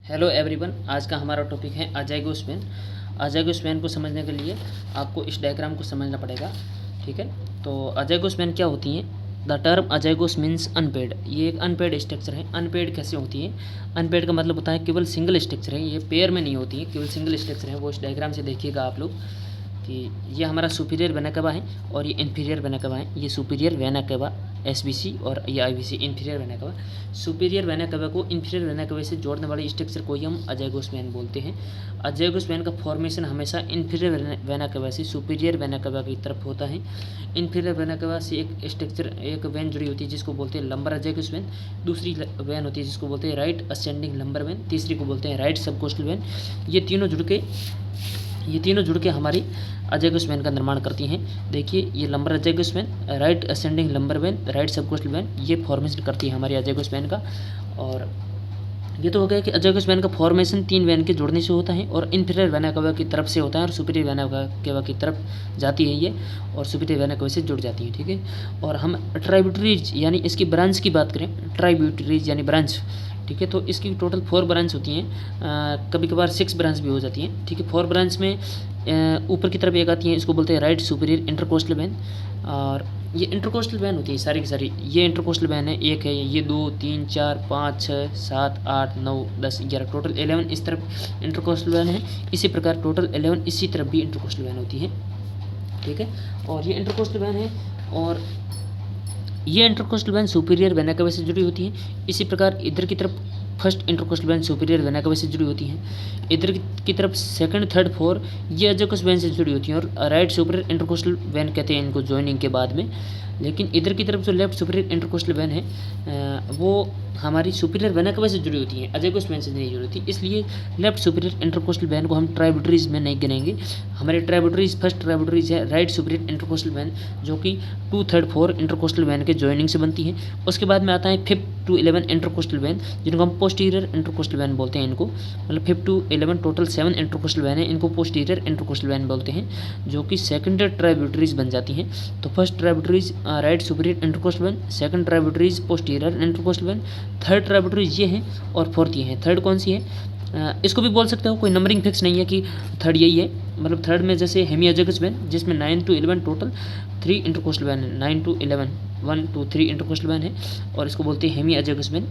Hello everyone, आज का हमारा टॉपिक है अजाइगोस वेन। अजाइगोस वेन को समझने के लिए आपको इस डायग्राम को समझना पड़ेगा। ठीक है, तो अजाइगोस वेन क्या होती हैं? The term azygos means unpaired. ये एक अनपेड स्ट्रक्चर है। अनपेड कैसे होती है? अनपेड का मतलब होता है केवल सिंगल स्ट्रक्चर है, ये पेयर में नहीं होती है, केवल सिंगल स्ट्रक्चर है। वो इस डायग्राम से देखिएगा आप लोग कि ये हमारा सुपीरियर वेना केवा है और ये इन्फीरियर वेना केवा है। ये सुपीरियर वेना केवा एसबीसी और ये आईबीसी इन्फीरियर वेना केवा। सुपीरियर वेना केवा को इन्फीरियर वेना केवा से जोड़ने वाले स्ट्रक्चर को ही हम अजाइगोस वेन बोलते हैं। अजाइगोस वेन का फॉर्मेशन हमेशा इन्फीरियर वेना केवा से सुपीरियर वेना केवा की तरफ होता है। इन्फीरियर वेना केवा से एक स्ट्रक्चर, एक वेन जुड़ी होती है जिसको बोलते हैं लंबर अजाइगोस वेन। दूसरी वेन होती है जिसको बोलते हैं राइट असेंडिंग लंबर वेन। तीसरी को बोलते हैं राइट सबकोस्टल वेन। ये तीनों जुड़ के हमारी अजाइगोस वेन का निर्माण करती हैं। देखिए, ये lumbar azygos vein, right ascending lumbar vein, right subcostal vein, ये फॉर्मेशन करती है हमारी अजाइगोस वेन का। और ये तो हो गया कि अजाइगोस वेन का फॉर्मेशन तीन वेन के जुड़ने से होता है और इन्फीरियर वेना केवा की तरफ से होता है और सुपीरियर वेना केवा की तरफ जाती है ये, और सुपीरियर वेना केवा से जुड़ जाती है। ठीक है, और हम ट्राइब्यूटरीज यानी इसकी ब्रांच की बात करें, ट्राइब्यूटरीज यानी ब्रांच। ठीक है, तो इसकी टोटल 4 ब्रांच होती हैं, कभी कभार 6 ब्रांच भी हो जाती हैं। ठीक है, 4 ब्रांच में ऊपर की तरफ एक आती है, इसको बोलते हैं राइट सुपीरियर इंटरकोस्टल वेन। और ये इंटरकोस्टल वेन होती है सारी की सारी। ये इंटरकोस्टल वेन है, एक है, ये 2 3 4 5 6 7 8 9 10 11, टोटल 11 इस तरफ इंटरकोस्टल वेन है। इसी प्रकार टोटल 11 इसी तरफ भी इंटरकोस्टल वेन होती है। ठीक है, और ये इंटरकोस्टल वेन है और ये intercostal when superior vena cava से जुड़ी होती है। इसी प्रकार इधर की तरफ first intercostal when superior vena cava से जुड़ी होती है। इधर की तरफ सेकंड थर्ड फोर ये अजाइगोस वेन से जुड़ी होती हैं और राइट सुपीरियर इंटरकोस्टल वेन कहते हैं इनको जॉइनिंग के बाद में। लेकिन इधर की तरफ जो लेफ्ट सुपीरियर इंटरकोस्टल वेन है वो हमारी सुपीरियर वेना केवा से जुड़ी होती है, अजाइगोस वेन से नहीं जुड़ी होती। इसलिए लेफ्ट सुपीरियर इंटरकोस्टल वेन को हम ट्राइब्यूटरीज में नहीं गिनेंगे। हमारे ट्राइब्यूटरीज, फर्स्ट ट्राइब्यूटरीज है राइट सुपीरियर इंटरकोस्टल वेन, जो कि 2 3 4 इंटरकोस्टल वेन के जॉइनिंग से बनती है। उसके बाद में आता है 5 to 11 इंटरकोस्टल वेन, जिनको हम पोस्टीरियर इंटरकोस्टल वेन बोलते हैं। इनको मतलब 5 to 11 टोटल 7 इंटरकोस्टल वेन है, इनको पोस्टीरियर इंटरकोस्टल वेन बोलते हैं, जो कि सेकेंडरी ट्राइब्यूटरीज बन जाती हैं। तो first tributaries right superior intercostal when, second tributaries posterior intercostal when, third tributaries ये है और फोर्थ ये है। थर्ड कौन सी है? इसको भी बोल सकते हो, कोई नंबरिंग फिक्स नहीं है कि थर्ड यही है। मतलब थर्ड में जैसे हेमी अजाइगोस वेन, जिसमें 9 to 11 टोटल 3 इंटरकोस्टल वेन है, 9 to 11 1 2 3 इंटरकोस्टल वेन है और इसको बोलते हैं हेमी अजाइगोस वेन।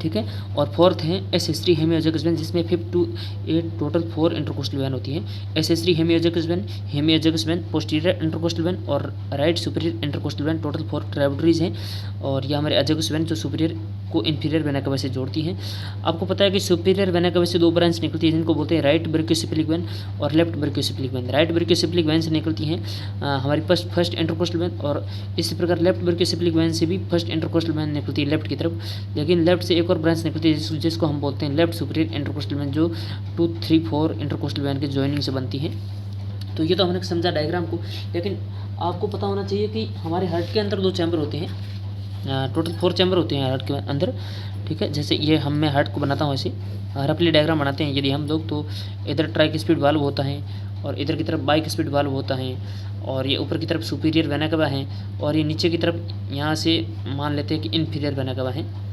ठीक है, और फोर्थ है एस3 हेमी अजाइगोस वेन, जिसमें 5 to 8 टोटल 4 इंटरकोस्टल वेन होती है। एस3 hemiazygos vein, posterior intercostal vein और right superior intercostal vein, total 4 tributaries हैं। और ये हमारे अजाइगोस वेन जो सुपीरियर को इन्फीरियर वेना केवा से जोड़ती हैं। आपको पता है कि सुपीरियर वेना केवा से 2 ब्रांच निकलती है, जिनको बोलते हैं राइट ब्रैकियोसेफलिक वेन और लेफ्ट ब्रैकियोसेफलिक वेन। राइट ब्रैकियोसेफलिक वेन से निकलती हैं हमारी फर्स्ट इंटरकोस्टल वेन, और इसी प्रकार लेफ्ट ब्रैकियोसेफलिक वेन से भी फर्स्ट इंटरकोस्टल वेन निकलती है लेफ्ट की तरफ। लेकिन लेफ्ट से एक और ब्रांच निकलती है जिसको हम बोलते हैं लेफ्ट सुपीरियर इंटरकोस्टल वेन, जो 2 3 4 इंटरकोस्टल वेन के जॉइनिंग से बनती है। तो ये तो हमने समझा डायग्राम को, लेकिन आपको पता होना चाहिए कि हमारे हार्ट के अंदर 2 चैम्बर होते हैं, टोटल 4 चैम्बर होते हैं हार्ट के अंदर। ठीक है, जैसे ये मैं हार्ट को बनाता हूँ ऐसे रफली डायग्राम बनाते हैं यदि हम लोग, तो इधर ट्राइक स्पीड वाल्व होता है और इधर की तरफ बाइक स्पीड वाल्व होता है, और ये ऊपर की तरफ सुपीरियर वेना केवा है और ये नीचे की तरफ यहाँ से मान लेते हैं कि इन्फीरियर वेना केवा है।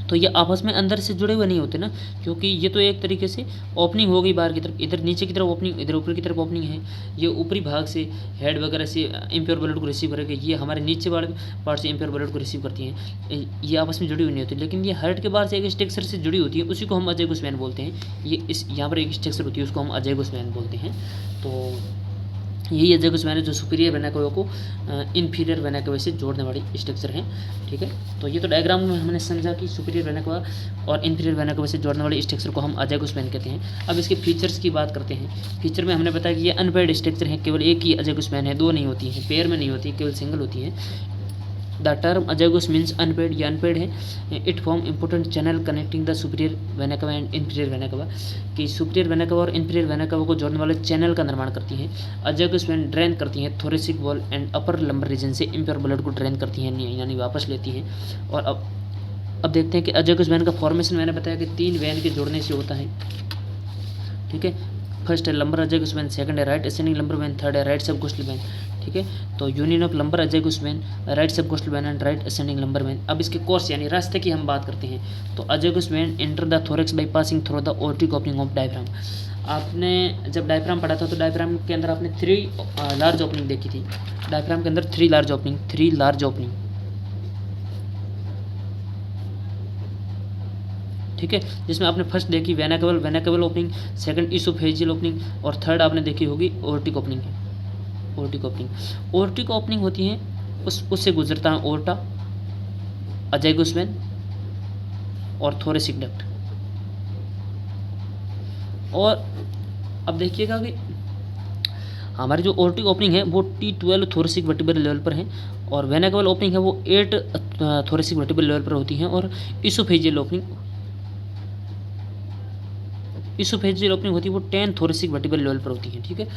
तो ये आपस में अंदर से जुड़े हुए नहीं होते ना, क्योंकि ये तो एक तरीके से ओपनिंग हो गई बाहर की तरफ, इधर नीचे की तरफ ओपनिंग, इधर ऊपर की तरफ ओपनिंग है। ये ऊपरी भाग से हेड वगैरह से इम्प्योर ब्लड को रिसीव करेगी, ये हमारे नीचे वाले पार्ट से इम्प्योर ब्लड को रिसीव करती हैं। ये आपस में जुड़ी हुई नहीं होती, लेकिन ये हार्ट के बाहर से एक स्ट्रक्चर से जुड़ी होती है, उसी को हम अजाइगोस वेन बोलते हैं। ये इस यहाँ पर एक स्ट्रक्चर होती है, उसको हम अजाइगोस वेन बोलते हैं। तो यही अजाइगोस वेन है जो सुपीरियर वेना केवा को इन्फीरियर वेना केवा से जोड़ने वाली स्ट्रक्चर है। ठीक है, तो ये तो डायग्राम में हमने समझा कि सुपीरियर वेना केवा और इन्फीरियर वेना केवा से जोड़ने वाली स्ट्रक्चर को हम अजाइगोस वेन कहते हैं। अब इसके फीचर्स की बात करते हैं। फीचर में हमने बताया कि ये अनपेयर्ड स्ट्रक्चर है, केवल एक ही अजाइगोस वेन है, 2 नहीं होती हैं, पेयर में नहीं होती, केवल सिंगल होती है। The term azygos means unpaired, ये अनपेड है। It form important channel connecting the superior vena cava and inferior vena केवा, कि सुपीरियर वेना केवा और इन्फीरियर वेना केवा को जोड़ने वाले चैनल का निर्माण करती हैं। अजाइगोस वेन ड्रेन करती हैं thoracic wall and upper lumbar region से इम्प्योर ब्लड को ड्रेन करती हैं, यानी वापस लेती हैं। और अब देखते हैं कि अजाइगोस वेन का फॉर्मेशन मैंने बताया कि 3 वेन के जोड़ने से होता है। ठीक है, फर्स्ट है लंबर अजाइगोस वेन, सेकंड है right ascending lumbar vein, third है राइट सबकोस्टल वेन। ठीक है। तो union of lumbar azygos vein, right subcostal vein and right ascending lumbar vein. अब इसके कोर्स यानी रास्ते की हम बात करते हैं। तो azygos vein enter the thorax by passing through the aortic opening of diaphragm. आपने जब डायफ्राम पढ़ा था तो डायफ्राम के अंदर आपने 3 लार्ज ओपनिंग देखी थी। डायफ्राम के अंदर 3 लार्ज ओपनिंग, ठीक है, जिसमें आपने फर्स्ट देखी वेनाकेबल ओपनिंग, सेकंड इसोफेजियल ओपनिंग और थर्ड आपने देखी होगी ओर्टिक ओपनिंग। ओर्टिक ओपनिंग होती है उससे गुजरता है ओर्टा, अजाइगस वेन और थोरेसिक डक्ट। और अब देखिएगा कि हमारी जो ओर्टिक ओपनिंग है वो T12 थोरेसिक वर्टिब्रल लेवल पर है और वेनाकेबल ओपनिंग है वो 8 थोरेसिक वर्टिब्रल लेवल पर होती है और इसोफेजियल ओपनिंग होती है वो 10 थोरेसिक वर्टिब्रल लेवल पर होती है, ठीक है।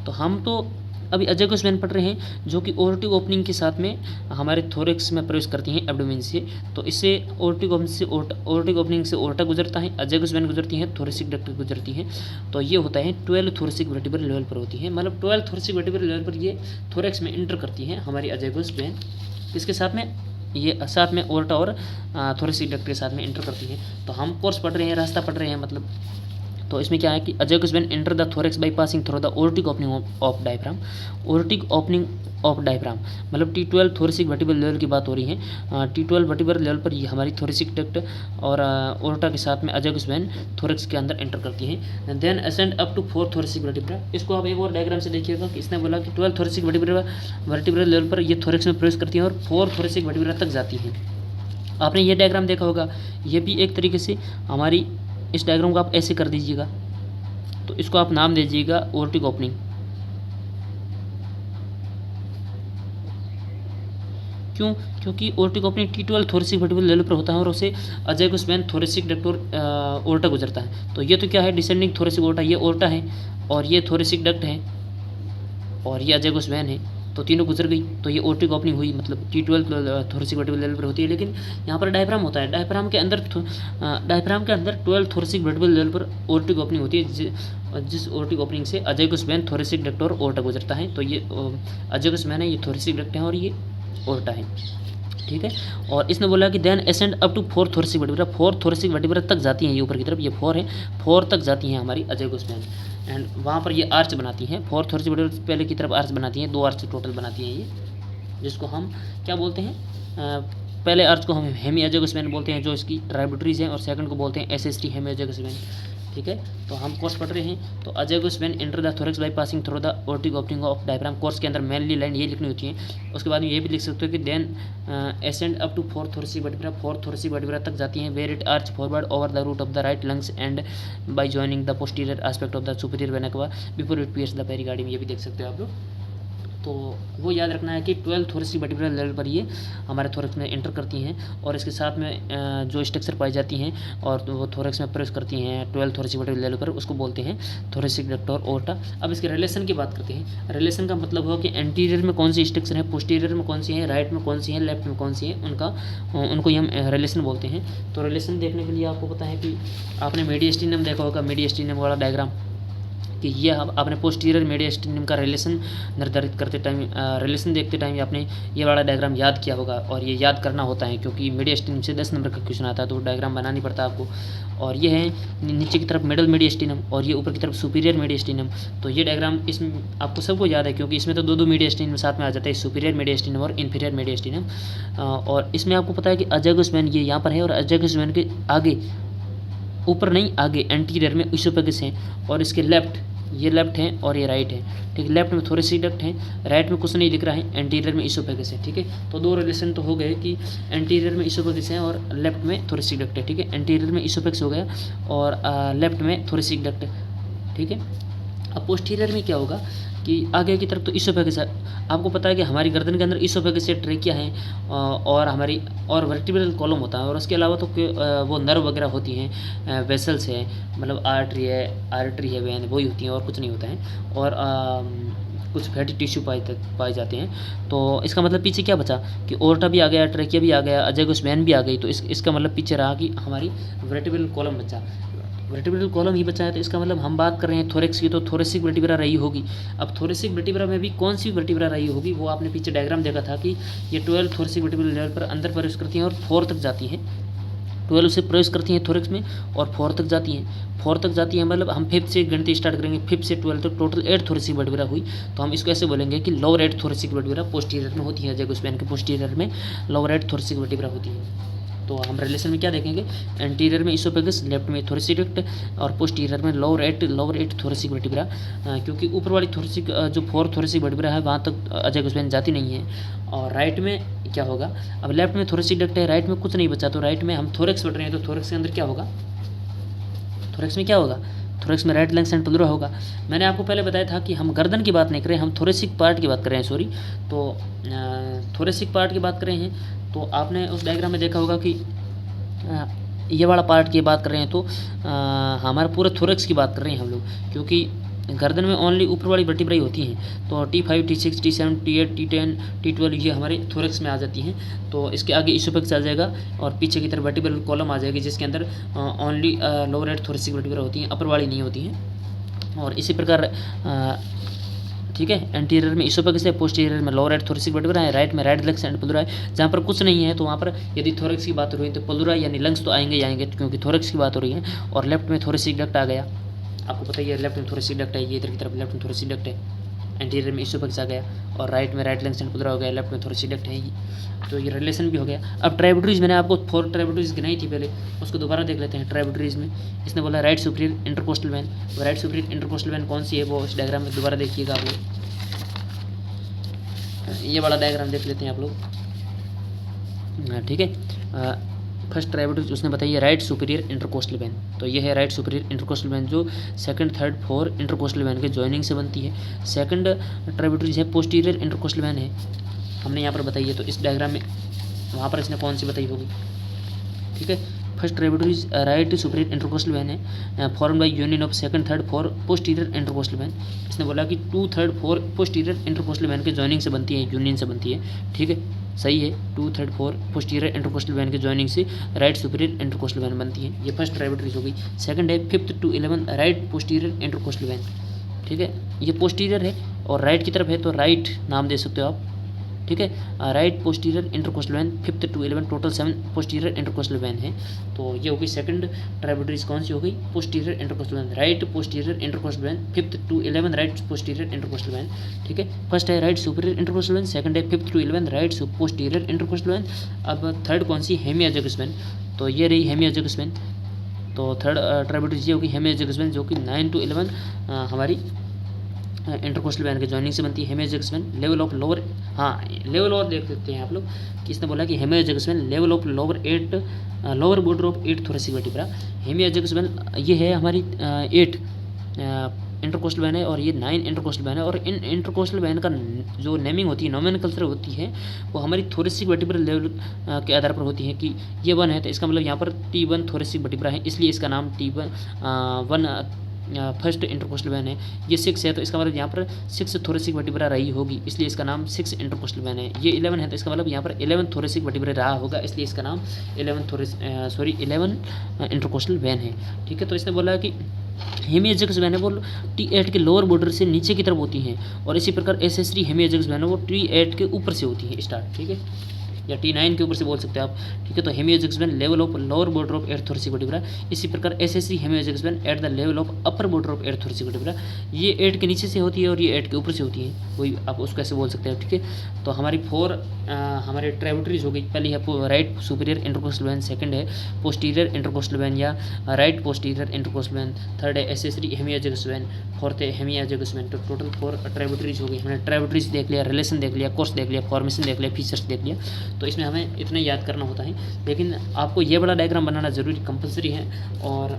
तो हम तो अभी अजाइगस वेन पढ़ रहे हैं जो कि ओर्टिक ओपनिंग के साथ में हमारे थोरेक्स में प्रवेश करती हैं एब्डोमेन से। तो इससे ओर्टिक ओपनिंग से ओर्टा गुजरता है, अजाइगस वेन गुजरती है, थोरेसिक डक्ट गुजरती है। तो ये होता है 12 थोरेसिक वर्टिब्रल लेवल पर होती है, मतलब 12 थोरेसिक वर्टिब्रल लेवल पर ये थोरेक्स में इंटर करती है हमारी अजाइगस वेन। इसके साथ में ये साथ में ओर्टा और थोरेसिक डक्ट के साथ में इंटर करती है। तो हम कोर्स पढ़ रहे हैं, रास्ता पढ़ रहे हैं मतलब। तो इसमें क्या है कि azygos vein enter the thorax by passing through the aortic opening of diaphragm. Aortic opening of diaphragm मतलब T12 थोरेसिक वर्टिब्रल लेवल की बात हो रही है। T12 वर्टिब्रल लेवल पर ये हमारी थोरेसिक डक्ट और ओर्टा के साथ में अजाइगस वेन थोरेक्स के अंदर एंटर करती है। Then ascend up to 4 thoracic vertebra. इसको आप एक और डायग्राम से देखिएगा कि इसने बोला कि 12 थोरेसिक वर्टिब्रल लेवल पर ये थोरेक्स में प्रवेश करती है और 4 थोरेसिक वर्टिब्रा तक जाती है। आपने ये डायग्राम देखा होगा, ये भी एक तरीके से हमारी इस डायग्राम को आप ऐसे कर दीजिएगा। तो इसको आप नाम दे दीजिएगा ओर्टिक ओपनिंग। क्यों? क्योंकि aortic opening T12 thoracic vertebral level पर होता है और उसे अजाइगस वेन थोरेसिक डक्ट और ओर्टा गुजरता है। तो ये तो क्या है, डिसेंडिंग थोरेसिक ओर्टा, ये ओर्टा है और ये थोरेसिक डक्ट है और ये अजाइगस वेन है। तो तीनों गुजर गई, तो ये ओर्टिक ओपनिंग हुई, मतलब T12 थोरेसिक वर्टिब्रल लेवल पर होती है। लेकिन यहाँ पर डायफ्राम होता है, डायफ्राम के अंदर 12 थोरेसिक वर्टिब्रल लेवल पर ओर्टिक ओपनिंग होती है, जिस ओर्टिक ओपनिंग से अजाइगस वेन थोरेसिक डक्ट और ओर्टा गुजरता है। तो ये अजाइगस वेन है, ये थोरेसिक डक्ट है और ये ओर्टा है, ठीक है। और इसने बोला कि then ascend up to 4 thoracic vertebra. 4 thoracic vertebra तक जाती हैं, ये ऊपर की तरफ, ये 4 है, 4 तक जाती हैं हमारी अजाइगस वेन एंड वहाँ पर ये आर्च बनाती हैं। 4 थोरेसिक वर्टिब्रा पहले की तरफ आर्च बनाती हैं, 2 आर्च टोटल बनाती हैं ये, जिसको हम क्या बोलते हैं, पहले आर्च को हम हेमी अजाइगस वेन बोलते हैं जो इसकी ट्राइब्यूटरीज हैं, और सेकंड को बोलते हैं SST हेमी अजाइगस वेन, ठीक है। तो हम कोर्स पढ़ रहे हैं। तो azygos vein enter the thorax by passing through the aortic opening of diaphragm. Course के अंदर मेनली लाइन ये लिखनी होती है। उसके बाद में ये भी लिख सकते हो कि then ascend up to 4 thoracic vertebra, 4 thoracic vertebra तक जाती हैं, where it arch forward over the root of the right lungs and by joining the posterior aspect of the superior vena cava before it pierce the pericardium. ये भी देख सकते हो आप लोग। तो वो याद रखना है कि 12 थोरेसिक वर्टिब्रल लेवल पर ये हमारे थोरेक्स में एंटर करती हैं और इसके साथ में जो स्ट्रक्चर पाई जाती हैं और वो थोरेक्स में प्रवेश करती हैं 12 थोरेसिक वर्टिब्रल लेवल पर, उसको बोलते हैं थोरेसिक डक्ट और ओर्टा। अब इसके रिलेशन की बात करते हैं। रिलेशन का मतलब हो कि एंटीरियर में कौन सी स्ट्रक्चर है, पोस्टीरियर में कौन सी है, राइट में कौन सी है, लेफ्ट में कौन सी है, उनको ही हम रिलेशन बोलते हैं। तो रिलेशन देखने के लिए आपको पता है कि आपने मीडियस्टिनम देखा होगा, मीडियस्टिनम वाला डायग्राम, कि ये आपने पोस्टीरियर मीडियस्टिनम का रिलेशन निर्धारित करते टाइम, रिलेशन देखते टाइम आपने ये वाला डायग्राम याद किया होगा। और ये याद करना होता है क्योंकि मीडियस्टिनम से 10 नंबर का क्वेश्चन आता है, तो डायग्राम बनाना नहीं पड़ता आपको। और ये है नीचे की तरफ मिडल मीडियस्टिनम और ये ऊपर की तरफ सुपीरियर मीडियस्टिनम। तो ये डायग्राम इसमें आपको सबको याद है क्योंकि इसमें तो 2 मीडियस्टिनम साथ में आ जाता है, सुपीरियर मीडियस्टिनम और इन्फीरियर मीडियस्टिनम। और इसमें आपको पता है कि अजाइगस वेन ये यहाँ पर है और अजाइगस वेन के आगे, ऊपर नहीं आगे एंटीरियर में इसोफेगस है और इसके लेफ्ट, ये लेफ्ट है और ये राइट है, ठीक है। लेफ्ट में थोरेसिक डक्ट है, राइट में कुछ नहीं लिख रहा है, एंटीरियर में इसोफेगस है, ठीक है। तो 2 रिलेशन तो हो गए कि एंटीरियर में इसोफेगस है और लेफ्ट में थोरेसिक डक्ट है, ठीक है। एंटीरियर में इसोफेगस हो गया और लेफ्ट में थोरेसिक डक्ट, ठीक है। अब पोस्टीरियर में क्या होगा कि आगे की तरफ तो इसोफेगस है। आपको पता है कि हमारी गर्दन के अंदर इसोफेगस से ट्रेकिया है और हमारी और वर्टिब्रल कॉलम होता है, और उसके अलावा तो वो नर्व वगैरह होती हैं, वेसल्स है, मतलब आर्टरी है, वेन, वही होती हैं और कुछ नहीं होता है। और कुछ फैटी टिश्यू पाए जाते हैं। तो इसका मतलब पीछे क्या बचा कि ओर्टा भी आ गया, ट्रेकिया भी आ गया, अजाइगस वेन भी आ गई। तो इसका मतलब पीछे रहा कि हमारी वर्टिब्रल कॉलम बचा। वर्टिब्रल कॉलम ही बचा है, तो इसका मतलब हम बात कर रहे हैं थोरेक्स की, तो थोरेसिक वर्टिब्रा रही होगी। अब थोरेसिक वर्टिब्रा में भी कौन सी वर्टिब्रा रही होगी, वो आपने पीछे डायग्राम देखा था कि ये 12 थोरेसिक वर्टिब्रल लेवल पर अंदर प्रवेश करती हैं और 4 तक जाती हैं। 12 से प्रवेश करती हैं थोरेक्स में और 4 तक जाती हैं। 4 तक जाती है मतलब हम 5th से गिनती स्टार्ट करेंगे, 5th से 12 तक टोटल 8 थोरेसिक वर्टिब्रा हुई। तो हम इसको ऐसे बोलेंगे कि लोअर 8 थोरेसिक वर्टिब्रा पोस्टीरियर में होती है, अजाइगोस्पेन के पोस्टीरियर में लोअर 8 थोरेसिक वर्टिब्रा होती है। तो हम रिलेशन में क्या देखेंगे, एंटीरियर में इसोफेगस, लेफ्ट में थोरेसिक डक्ट और पोस्टीरियर में लोअर 8 थोरेसिक वर्टिब्रा, क्योंकि ऊपर वाली थोरेसिक जो 4 थोरेसिक वर्टिब्रा है वहाँ तक अजाइगोस्पेन जाती नहीं है। और राइट में क्या होगा, अब लेफ्ट में थोरेसिक डक्ट है, राइट में कुछ नहीं बचा, तो राइट में हम थोरेक्स पढ़ रहे हैं, तो थोरेक्स के अंदर क्या होगा, थोरेक्स में क्या होगा, थोरेक्स में राइट लैंग्स एंड प्लूरा होगा। मैंने आपको पहले बताया था कि हम गर्दन की बात नहीं कर रहे हैं, हम थोरेसिक पार्ट की बात कर रहे हैं, सॉरी। तो थोरेसिक पार्ट की बात कर रहे हैं, तो आपने उस डायग्राम में देखा होगा कि ये वाला पार्ट की बात कर रहे हैं, तो हमारा पूरा थोरेक्स की बात कर रहे हैं हम लोग, क्योंकि गर्दन में ओनली ऊपर वाली वर्टिब्रा ही होती हैं। तो T5, T6, T7, T8, T10, T12 ये हमारे थोरेक्स में आ जाती हैं। तो इसके आगे इसोफेगस आ जाएगा और पीछे की तरफ वर्टिब्रल कॉलम आ जाएगी, जिसके अंदर ओनली लोअर 8 थोरेसिक वर्टिब्रा होती हैं, अपर वाली नहीं होती हैं। और इसी प्रकार ठीक है, एंटीरियर में इसोफेगस है, पोस्टीरियर में लोअर 8 थोरेसिक वर्टिब्रा है, राइट में राइट लंग्स एंड प्लूरा है। जहाँ पर कुछ नहीं है तो वहाँ पर यदि थोरेक्स की बात हो रही है तो प्लूरा यानी लंग्स तो आएंगे ही आएंगे, क्योंकि थोरेक्स की बात हो रही है। और लेफ्ट में थोरेसिक डक्ट आ गया, आपको पता ही है लेफ्ट में थोरेसिक डक्ट है, ये इधर की तरफ लेफ्ट में थोरेसिक डक्ट है, एंटीरियर में इसोफेगस आ गया और राइट में राइट लंग्स एंड प्लूरा हो गया, लेफ्ट में थोरेसिक डक्ट है ये, तो ये रिलेशन भी हो गया। अब ट्राइब्यूटरीज मैंने आपको 4 ट्राइब्यूटरीज गिनाई थी पहले, उसको दोबारा देख लेते हैं। ट्राइब्यूटरीज में इसने बोला राइट सुपीरियर इंटरकोस्टल वेन, तो राइट सुपीरियर इंटरकोस्टल वेन कौन सी है वो इस डायग्राम में दोबारा देखिएगा आप लोग, ये वाला डायग्राम देख लेते हैं आप लोग, ठीक है। फर्स्ट ट्राइब्यूटरीज उसने बताई है राइट सुपीरियर इंटरकोस्टल वेन, तो ये है राइट सुपीरियर इंटरकोस्टल वेन जो second, third, fourth intercostal vein के जॉइनिंग से बनती है। सेकंड ट्राइब्यूटरीज है पोस्टीरियर इंटरकोस्टल वेन है, हमने यहाँ पर बताई है, तो इस डायग्राम में वहाँ पर इसने कौन सी बताई होगी, ठीक है। First tributaries right superior intercostal vein है, form by union of second, third, fourth posterior intercostal vein. इसने बोला कि 2, 3, 4 पोस्टीरियर इंटरकोस्टल वेन के जॉइनिंग से बनती है, यूनियन से बनती है, ठीक है, सही है। 2, 3, 4 पोस्टीरियर इंटरकोस्टल वेन के जॉइनिंग से राइट सुपीरियर इंटरकोस्टल वेन बनती है, ये फर्स्ट ट्राइब्यूटरीज हो गई। सेकंड है 5th to 11 right posterior intercostal when, ठीक है, ये पोस्टीरियर है और राइट की तरफ है तो राइट नाम दे सकते हो आप, ठीक है। Right posterior intercostal when 5th to 11 total 7 posterior intercostal vein है, तो ये हो गई सेकंड ट्राइब्यूटरीज कौन सी हो गई, posterior intercostal when, right posterior intercostal when 5th to 11 right posterior intercostal when, ठीक है। फर्स्ट है right superior intercostal when, second है 5th to 11 right posterior intercostal when. अब थर्ड कौन सी, हेमियोजगस वेन, तो ये रही हेमियोजगस वेन, तो थर्ड ट्राइब्यूटरीज ये होगी हेमियोजगस वेन, जो कि 9 to 11 हमारी इंटरकोस्टल वेन के जॉइनिंग से बनती है। हेमियोजगस वेन लेवल ऑफ लोअर, हाँ लेवल और देख सकते हैं आप लोग कि इसने बोला कि hemiazygos vein level of lower border of 8 thoracic vertebra. Hemiazygos vein ये है हमारी 8 इंटरकोस्टल वेन है और ये 9 इंटरकोस्टल वेन है, और इन इंटरकोस्टल वेन का जो नेमिंग होती है, नोमेनक्लेचर होती है, वो हमारी थोरेसिक वर्टिब्रल लेवल के आधार पर होती है कि ये 1 है तो इसका मतलब यहाँ पर T1 थोरेसिक वर्टिब्रा है, इसलिए इसका नाम T1 फर्स्ट इंटरकोस्टल वेन है। ये 6 है तो इसका मतलब यहाँ पर 6 थोरेसिक वर्टिब्रा रही होगी, इसलिए इसका नाम 6 इंटरकोस्टल वेन है। ये 11 है तो इसका मतलब यहाँ पर 11 थोरेसिक वर्टिब्रा रहा होगा, इसलिए इसका नाम 11 इंटरकोस्टल वेन है, ठीक है। तो इसने बोला कि हेमियोजगस वेन है वो T8 के लोअर बॉर्डर से नीचे की तरफ होती हैं, और इसी प्रकार एसेसरी हेमियोजगस वेन है वो T8 के ऊपर से होती है स्टार्ट, ठीक है, या T9 के ऊपर से बोल सकते हैं आप, ठीक है। तो hemiazygos vein level of lower border of 8 thoracic vertebra, इसी प्रकार एसएससी hemiazygos vein at the level of upper border of 8 thoracic vertebra, ये 8 के नीचे से होती है और ये 8 के ऊपर से होती है, वही आप उसको ऐसे बोल सकते हैं, ठीक है। तो हमारी 4 हमारे ट्राइब्यूटरीज हो गई, पहली है right superior intercostal when, second है पोस्टीरियर इंटरकोस्टल वेन या right posterior intercostal when, third है एसेसरी हेमियोजगस वेन, फोर्थ है हेमियोजगस वेन। तो टोटल 4 ट्राइब्यूटरीज हो गई। हमने ट्राइब्यूटरीज देख लिया, रिलेशन देख लिया, कोर्स देख लिया, फॉर्मेशन देख लिया, फीचर्स देख लिया, तो इसमें हमें इतना याद करना होता है, लेकिन आपको ये बड़ा डायग्राम बनाना ज़रूरी कंपलसरी है। और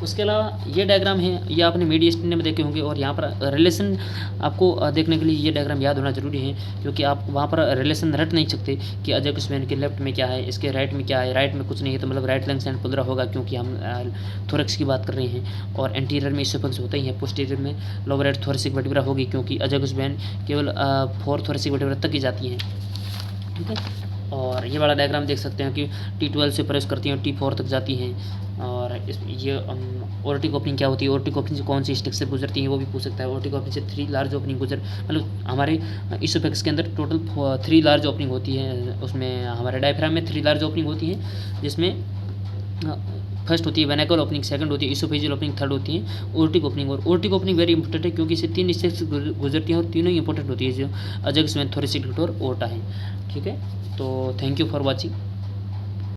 उसके अलावा ये डायग्राम है, ये आपने मीडिया स्टैंडर्ड में देखे होंगे, और यहाँ पर रिलेशन आपको देखने के लिए ये डायग्राम याद होना जरूरी है, क्योंकि आप वहाँ पर रिलेशन रट नहीं सकते कि अजैगस वेन के लेफ्ट में क्या है, इसके राइट में क्या है, राइट में कुछ नहीं है तो मतलब राइट लंग्स एंड प्लूरा होगा, क्योंकि हम थोरेक्स की बात कर रहे हैं, और एंटीरियर में इसोफेगस होता ही है, पोस्टीरियर में लोअर 8 थोरेसिक वर्टिब्रा होगी, क्योंकि अजैगस वेन केवल 4 थोरेसिक वर्टिब्रा तक ही जाती है, ठीक है। और ये वाला डायग्राम देख सकते हैं कि T12 से प्रवेश करती हैं और T4 तक जाती हैं, और ये ओर्टिक ओपनिंग क्या होती है, ओर्टिक ओपनिंग से कौन सी स्ट्रक्चर गुजरती है वो भी पूछ सकता है। ओर्टिक ओपनिंग से 3 लार्ज ओपनिंग मतलब हमारे इसोफेगस के अंदर टोटल 3 लार्ज ओपनिंग होती है। उसमें हमारे डायफ्राम में 3 लार्ज ओपनिंग होती है, जिसमें फर्स्ट होती है वेनाकल ओपनिंग, सेकंड होती है इसोफेजियल ओपनिंग, थर्ड होती है ओर्टिक ओपनिंग। और ओर्टिक ओपनिंग वेरी इंपॉर्टेंट है क्योंकि इसे 3 स्टेप्स गुजरती हैं और तीनों ही इंपॉर्टेंट होती है, जो अजैगस वेन, थोरेसिक डक्ट और ओर्टा है। ठीक है, तो थैंक यू फॉर वॉचिंग।